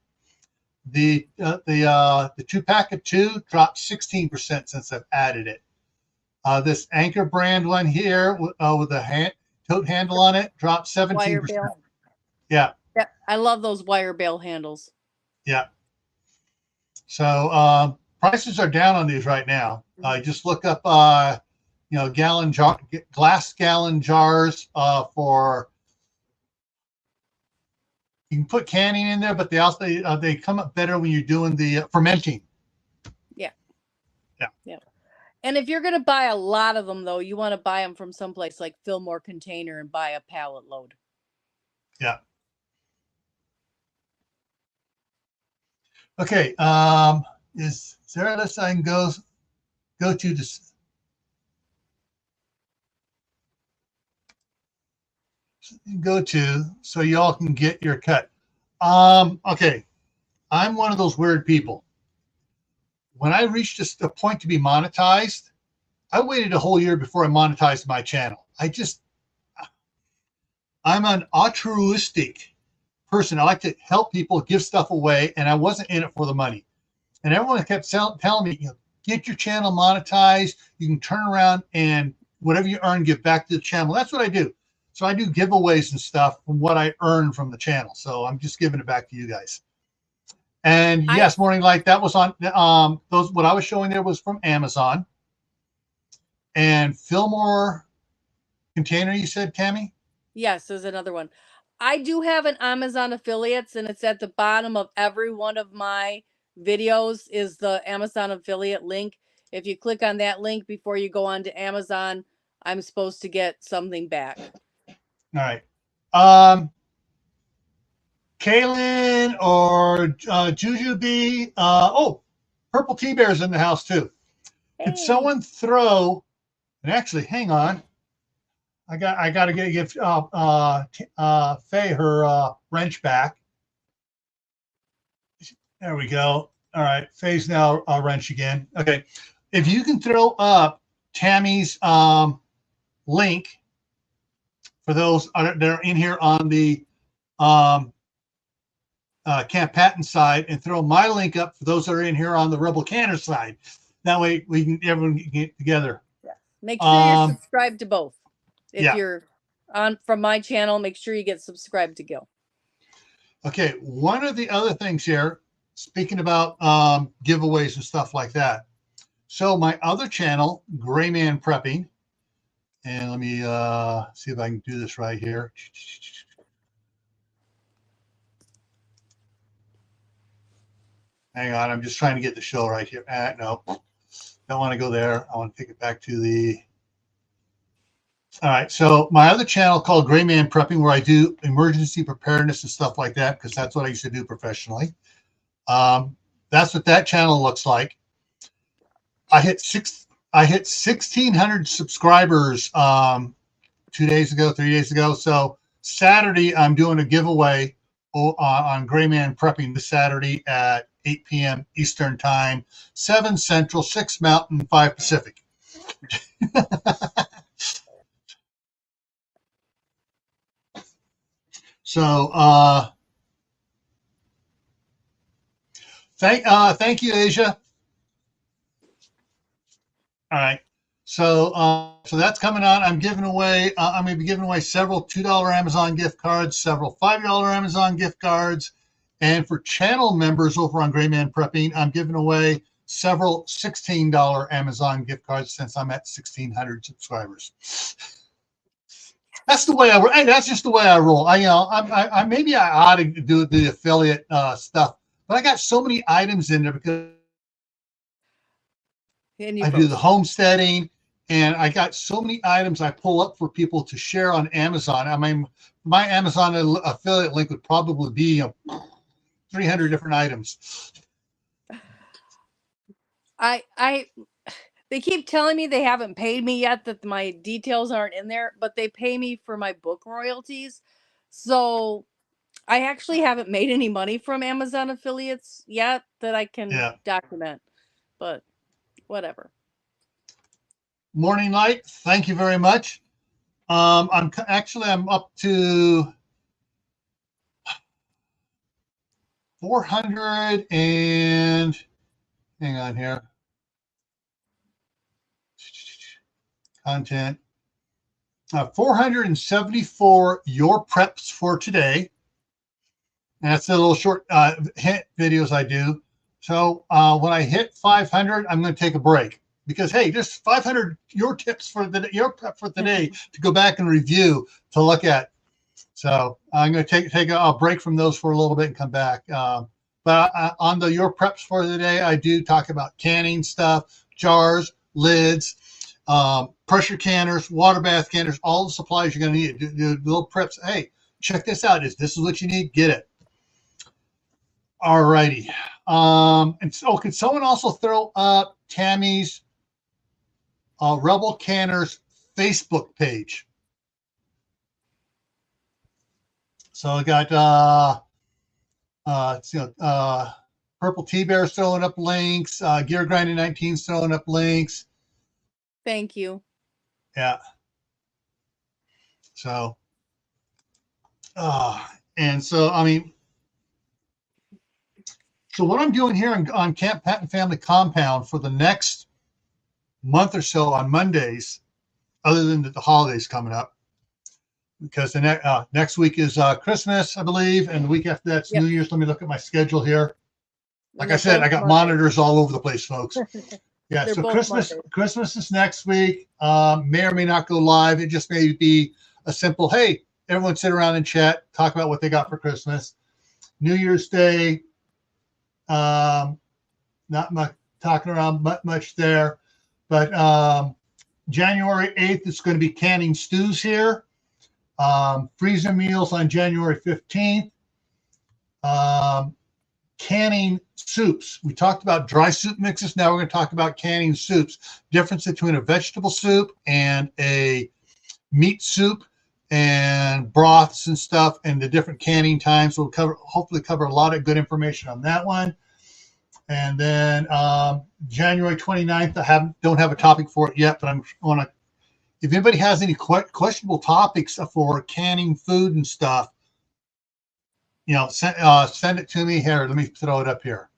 The 2-pack of 2 dropped 16% since I've added it. This Anchor brand one here with the tote handle on it dropped 17%. Yeah. Yeah, I love those wire bale handles. Yeah. So prices are down on these right now. Just look up glass gallon jars for. You can put canning in there, but they come up better when you're doing the fermenting. Yeah. And if you're going to buy a lot of them, though, you want to buy them from someplace like Fillmore Container and buy a pallet load. Yeah. Okay. Is there a list I can go to this? Go to so y'all can get your cut. Okay, I'm one of those weird people. When I reached a point to be monetized, I waited a whole year before I monetized my channel. I'm an altruistic person. I like to help people, give stuff away, and I wasn't in it for the money. And everyone kept telling me, get your channel monetized. You can turn around and whatever you earn, give back to the channel. That's what I do. So I do giveaways and stuff from what I earn from the channel. So I'm just giving it back to you guys. And yes, Morning Light, that was on what I was showing there was from Amazon. And Fillmore Container, you said, Tammy? Yes, there's another one. I do have an Amazon affiliates, and it's at the bottom of every one of my videos is the Amazon affiliate link. If you click on that link before you go on to Amazon, I'm supposed to get something back. All right. Kaylin or Jujubee. Purple Tea Bear's in the house too. Hey. Could someone throw, and actually, hang on. I got to give Faye her wrench back. There we go. All right, Faye's now wrench again. Okay, if you can throw up Tammy's link for those that are in here on the Camppatton side, and throw my link up for those that are in here on the Rebel Canner side. That way we can everyone can get together. Yeah. Make sure you're subscribed to both. If you're on from my channel, make sure you get subscribed to Gil. Okay, one of the other things here, speaking about giveaways and stuff like that. So my other channel, Gray Man Prepping, and let me see if I can do this right here. Hang on, I'm just trying to get the show right here. No, don't want to go there. I want to take it back to the. All right, so my other channel called Gray Man Prepping, where I do emergency preparedness and stuff like that, because that's what I used to do professionally. That's what that channel looks like. I hit 1,600 subscribers 2 days ago, 3 days ago. So Saturday, I'm doing a giveaway on Gray Man Prepping this Saturday at 8 p.m. Eastern Time, 7 Central, 6 Mountain, 5 Pacific. So thank you, Asia. All right. So so that's coming on. I'm giving away I'm going to be giving away several $2 Amazon gift cards, several $5 Amazon gift cards, and for channel members over on Gray Man Prepping, I'm giving away several $16 Amazon gift cards since I'm at 1,600 subscribers. That's the way I roll. That's just the way I roll. I maybe I ought to do the affiliate stuff, but I got so many items in there because I do the homesteading, and I got so many items I pull up for people to share on Amazon. I mean, my Amazon affiliate link would probably be 300 different items. They keep telling me they haven't paid me yet, that my details aren't in there, but they pay me for my book royalties. So I actually haven't made any money from Amazon affiliates yet that I can document, but whatever. Morning Light, thank you very much. I'm up to 400 and hang on here. Content. 474 your preps for today. And that's the little short hint videos I do. So when I hit 500, I'm going to take a break because hey, there's 500 your tips for your prep for today to go back and review to look at. So I'm going to take a break from those for a little bit and come back. But on the your preps for the day, I do talk about canning stuff, jars, lids, pressure canners, water bath canners, all the supplies you're going to need. Do little preps. Hey, check this out. This is what you need. Get it. All righty. And so, could someone also throw up Tammy's Rebel Canners Facebook page? So I got Purple T-Bear throwing up links, Gear Grinding 19 throwing up links. Thank you. Yeah. So, and so, I mean, so what I'm doing here on Camppatton Family Compound for the next month or so on Mondays, other than the holidays coming up, because the next week is Christmas, I believe, and the week after that's New Year's. Let me look at my schedule here. Like I said, I got monitors all over the place, folks. Yeah, so Christmas is next week. May or may not go live. It just may be a simple, hey, everyone sit around and chat, talk about what they got for Christmas. New Year's Day, not much talking around much there. But January 8th, it's going to be canning stews here. Freezer meals on January 15th. Canning soups. We talked about dry soup mixes. Now we're going to talk about canning soups. Difference between a vegetable soup and a meat soup and broths and stuff, and the different canning times. We'll hopefully cover a lot of good information on that one. And then January 29th, don't have a topic for it yet, but I'm want to. If anybody has any questionable topics for canning food and stuff, send it to me here. Let me throw it up here.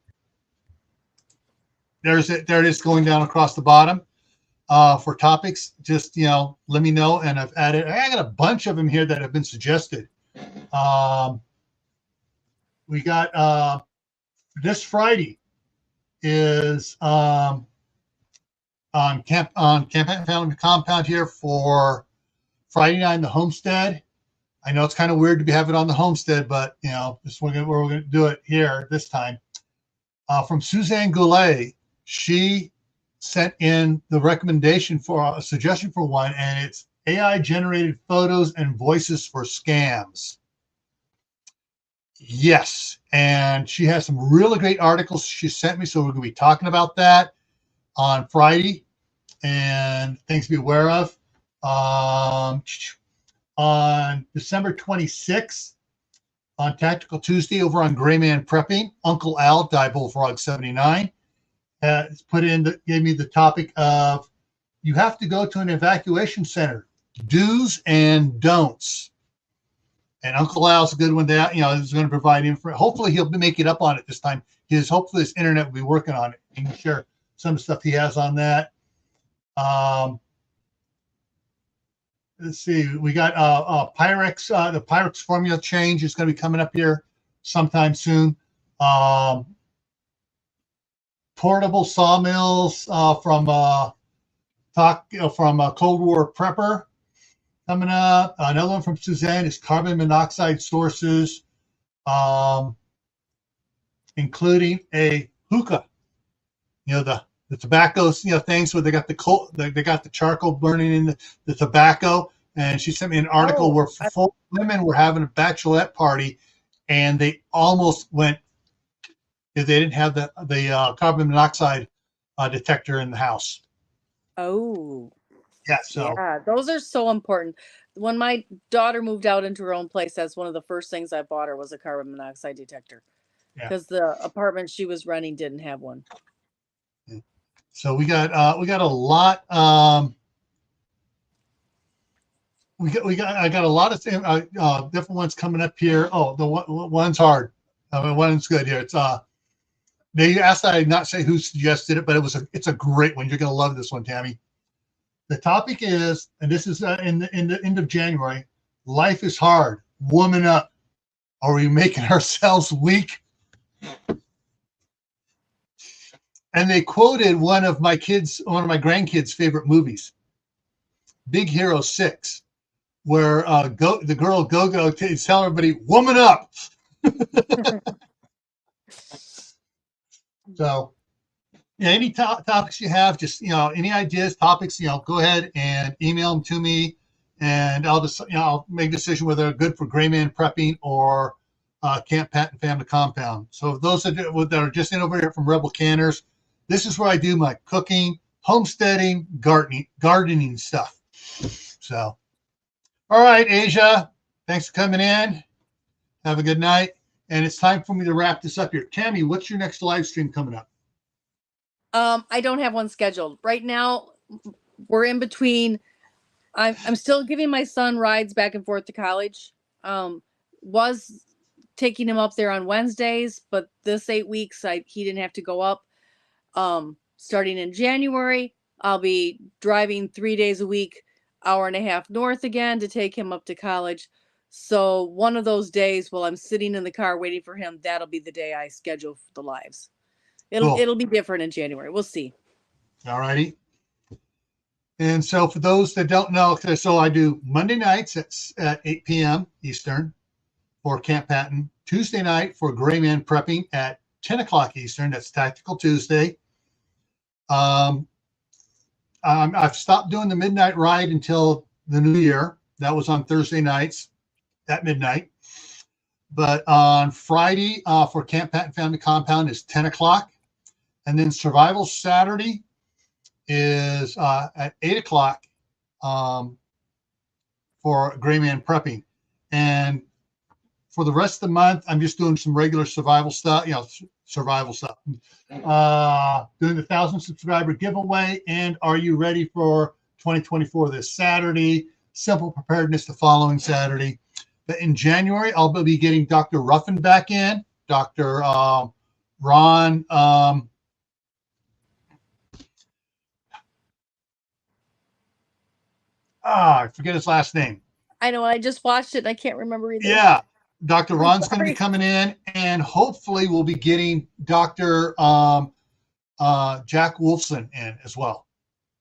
There it is, going down across the bottom for topics. Just let me know, and I've added. I got a bunch of them here that have been suggested. We got this Friday is on Camppatton Family Compound here for Friday night in the Homestead. I know it's kind of weird to be having it on the Homestead, but this is where we're going to do it here this time. From Suzanne Goulet, she sent in the recommendation for a suggestion for one, and it's AI generated photos and voices for scams. Yes, and she has some really great articles she sent me, so we're going to be talking about that on Friday, and things to be aware of. On December 26th, on Tactical Tuesday, over on Gray Man Prepping, Uncle Al, Die Bullfrog 79, gave me the topic of you have to go to an evacuation center, do's and don'ts. And Uncle Al's a good one that is going to provide info. Hopefully he'll make it up on it this time. Hopefully his internet will be working on it. He can share some stuff he has on that. Let's see. We got Pyrex. The Pyrex formula change is going to be coming up here sometime soon. Portable sawmills from Cold War Prepper coming up. Another one from Suzanne is carbon monoxide sources, including a hookah. The tobacco, things where they got the charcoal burning in the tobacco. And she sent me an article where 4 women were having a bachelorette party, and they almost went if they didn't have the carbon monoxide detector in the house. Oh. Yeah, so yeah, those are so important. When my daughter moved out into her own place, that's one of the first things I bought her was a carbon monoxide detector, because the apartment she was renting didn't have one. So we got a lot. I got a lot of different ones coming up here. Oh, the one's hard. One's good here. It's they asked that I not say who suggested it, but it's a great one. You're gonna love this one, Tammy. The topic is, and this is in the end of January. Life is hard. Woman up. Are we making ourselves weak? And they quoted one of my grandkids' favorite movies, Big Hero 6, where the girl Go-Go is telling everybody, woman up. So, any topics you have, just, any ideas, topics, go ahead and email them to me, and I'll just, I'll make a decision whether they're good for Gray Man Prepping or Camppatton Family Compound. So those that are just in over here from Rebel Canners, this is where I do my cooking, homesteading, gardening stuff. So, all right, Asia, thanks for coming in. Have a good night. And it's time for me to wrap this up here. Tammy, what's your next live stream coming up? I don't have one scheduled right now. We're in between. I'm still giving my son rides back and forth to college. Was taking him up there on Wednesdays, but this 8 weeks he didn't have to go up. Starting in January, I'll be driving 3 days a week, hour and a half north again to take him up to college. So one of those days while I'm sitting in the car waiting for him, that'll be the day I schedule for the lives. It'll be different in January. We'll see. All righty. And so for those that don't know, so I do Monday nights at 8 p.m. Eastern for Camppatton. Tuesday night for Gray Man Prepping at 10 o'clock Eastern. That's Tactical Tuesday. I've stopped doing the midnight ride until the new year. That was on Thursday nights at midnight. But on Friday for Camppatton Family Compound is 10 o'clock. And then Survival Saturday is at 8 o'clock for Gray Man Prepping. And for the rest of the month, I'm just doing some regular survival stuff, survival stuff. Doing the 1,000 subscriber giveaway. And are you ready for 2024 this Saturday? Simple preparedness the following Saturday. But in January, I'll be getting Dr. Ruffin back in, Dr. Ron. I forget his last name. I know. I just watched it and I can't remember either. Yeah. Dr. Ron's going to be coming in, and hopefully we'll be getting Dr. Jack Wolfson in as well.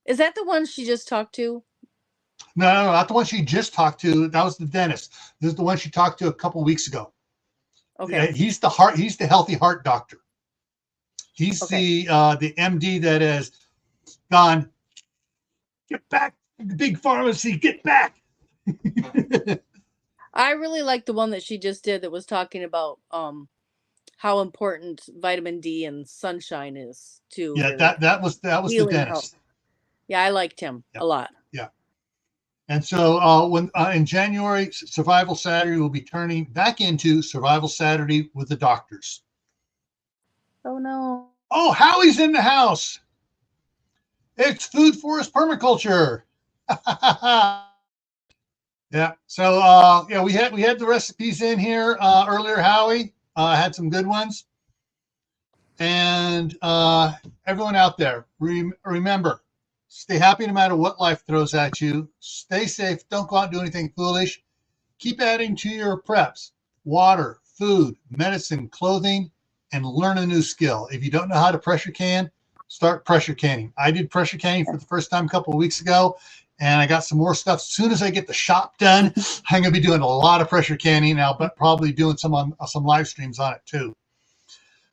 Is that the one she just talked to? No, not the one she just talked to. That was the dentist. This is the one she talked to a couple weeks ago. Okay. He's the healthy heart doctor. He's the MD that has gone, get back, the big pharmacy, get back. I really like the one that she just did that was talking about how important vitamin D and sunshine is to that was the dentist. Health. Yeah, I liked him a lot. Yeah. And so when in January, Survival Saturday will be turning back into Survival Saturday with the doctors. Oh no. Oh, Howie's in the house. It's food forest permaculture. Yeah. So we had the recipes in here earlier. Howie had some good ones. And everyone out there, remember, stay happy no matter what life throws at you. Stay safe. Don't go out and do anything foolish. Keep adding to your preps: water, food, medicine, clothing, and learn a new skill. If you don't know how to pressure can, start pressure canning. I did pressure canning for the first time a couple of weeks ago, and I got some more stuff. As soon as I get the shop done, I'm going to be doing a lot of pressure canning now, but probably doing some live streams on it too.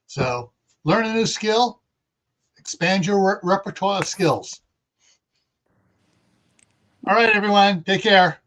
So learn a new skill, expand your repertoire of skills. All right, everyone, take care.